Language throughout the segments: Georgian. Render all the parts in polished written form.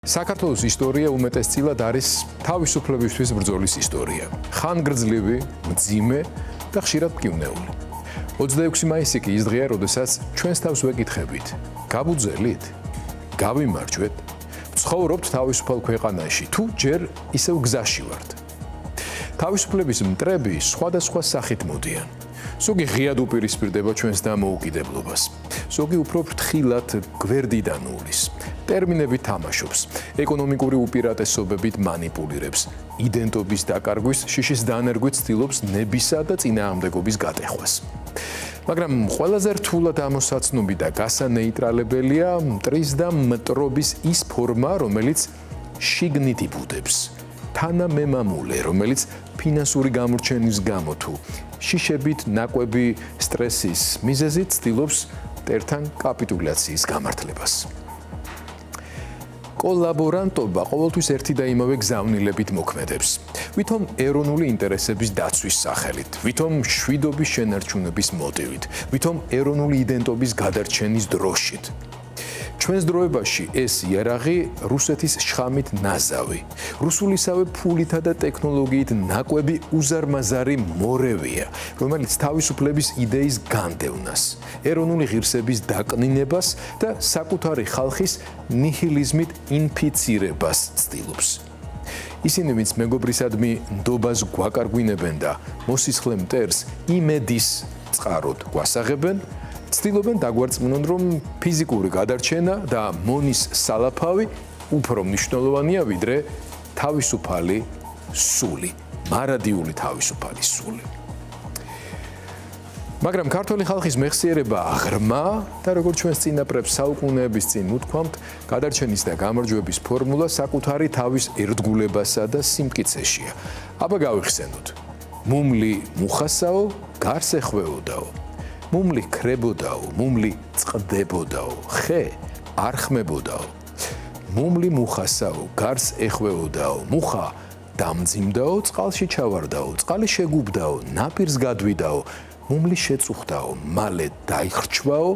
საქართველოს ისტორია უმეტესწილად არის თავისუფლებისთვის ბრძოლის ისტორია. ხანგრძლივი, მძიმე და ხშირად მკივნეული. 26 მაისი კი ის დღეა, როდესაც ჩვენს თავს ვეკითხებით: გავუძელით? გავიმარჯვეთ? ვცხოვრობთ თავისუფალ ქვეყანაში თუ ჯერ ისევ გზაში ვართ? თავისუფლების მტრები სხვადასხვა სახით მოდიან. ზოგი ღიად უპირისპირდება ჩვენს დამოუკიდებლობას. ზოგი უფრო ფრთხილად გვერდიდან უვლის. ტერმინებით თამაშობს, ეკონომიკური უპირატესობებით манипуლირებს, იდენტობის დაკარგვის შიშის დანერგვით ცდილობს ნებისა და წინააღმდეგობის გატეხვას. მაგრამ ყველაზე რთულად ამოსაცნობი და გასანეიტრალებელია მტრის და მტრობის ის ფორმა, რომელიც შიგნით იბუდებს. თანამემამულე, რომელიც ფინანსური გამორჩენის გამო თუ შიშებით ნაკვები სტრესის მიზეზით ცდილობს მტერთან კაპიტულაციის გამართლებას. კოლაბორანტობა ყოველთვის ერთი და იმავე გზავნილებით მოქმედებს. ვითომ ეროვნული ინტერესების დაცვის სახელით, ვითომ მშვიდობის შენარჩუნების მოტივით, ვითომ ეროვნული იდენტობის გადარჩენის დროშით. ჩვენს დროებაში ეს იარაღი რუსეთის შხამით ნაზავი, რუსულისავე ფულითა და ტექნოლოგიით ნაკვები უზარმაზარი მორევია, რომელიც თავისუფლების იდეის განდევნას, ეროვნული ღირსების დაკნინებას და საკუთარი ხალხის ნიჰილიზმით ინფიცირებას ცდილობს. ისინი, ვინც მეგობრისადმი ნდობას გვაკარგვინებენ და მოსისხლე მტერს იმედის წყაროდ გვასაღებენ, ცდილობენ დაგვარწმუნონ, რომ ფიზიკური გადარჩენა და მონის სალაფავი უფრო მნიშვნელოვანია ვიდრე თავისუფალი სული, მარადიული თავისუფალი სული. მაგრამ ქართული ხალხის მეხსიერება ღრმა და როგორც ჩვენს წინაპრებს საუკუნეების წინ უთქვამთ, გადარჩენის და გამარჯვების ფორმულა საკუთარი თავის ერთგულებასა და სიმტკიცეშია. აბა გავიხსენოთ. მუმლი მუხასაო, გარს ეხვეოდაო. მუმლი ქრებოდაო, მუმლი წყდებოდაო, ხე არ ხმებოდაო. მუმლი მუხასაო, გარს ეხვეოდაო, მუხა დამძიმდაო, წყალში ჩავარდაო, წყალი შეგუბდაო, ნაპირს გადვიდაო, მუმლი შეწუხდაო, მალე დაიხრჩვაო,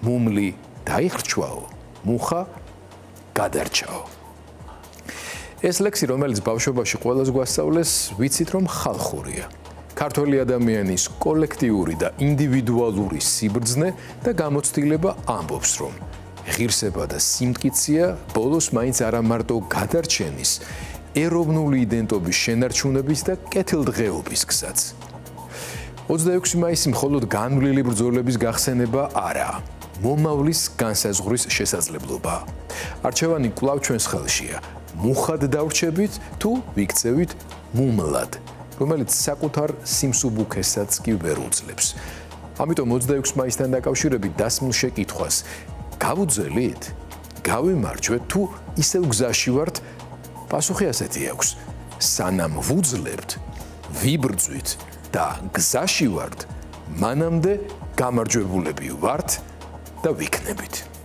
მუმლი დაიხრჩვაო, მუხა გადარჩაო. ეს ლექსი, რომელიც ბავშვობაში ყველას გვასწავლეს, ვიცით რომ ხალხურია. ქართველი ადამიანის კოლექტიური და ინდივიდუალური სიბრძნე და გამოცდილება ამბობს, რომ ღირსება და სიმტკიცეა ბოლოს მაინც არა მარტო გადარჩენის, ეროვნული იდენტობის შენარჩუნების და კეთილდღეობის გზაც. 26 მაისი მხოლოდ განვლილი ბრძოლების გახსენება არაა, მომავლის განსაზღვრის შესაძლებლობაა. არჩევანი კვლავ ჩვენს ხელშია, მუხად დავრჩებით თუ ვიქცევით მუმლად, რომელიც საკუთარ სიმსუბუქესაც კი ვერ უძლებს. ამიტომ 26 მაისთან დაკავშირებით დასმულ შეკითხვას გავუძელით? გავიმარჯვეთ თუ ისევ გზაში ვართ? პასუხი ასეთი აქვს: სანამ ვუძლებთ, ვიბრძვით და გზაში ვართ, მანამდე გამარჯვებულები ვართ და ვიქნებით.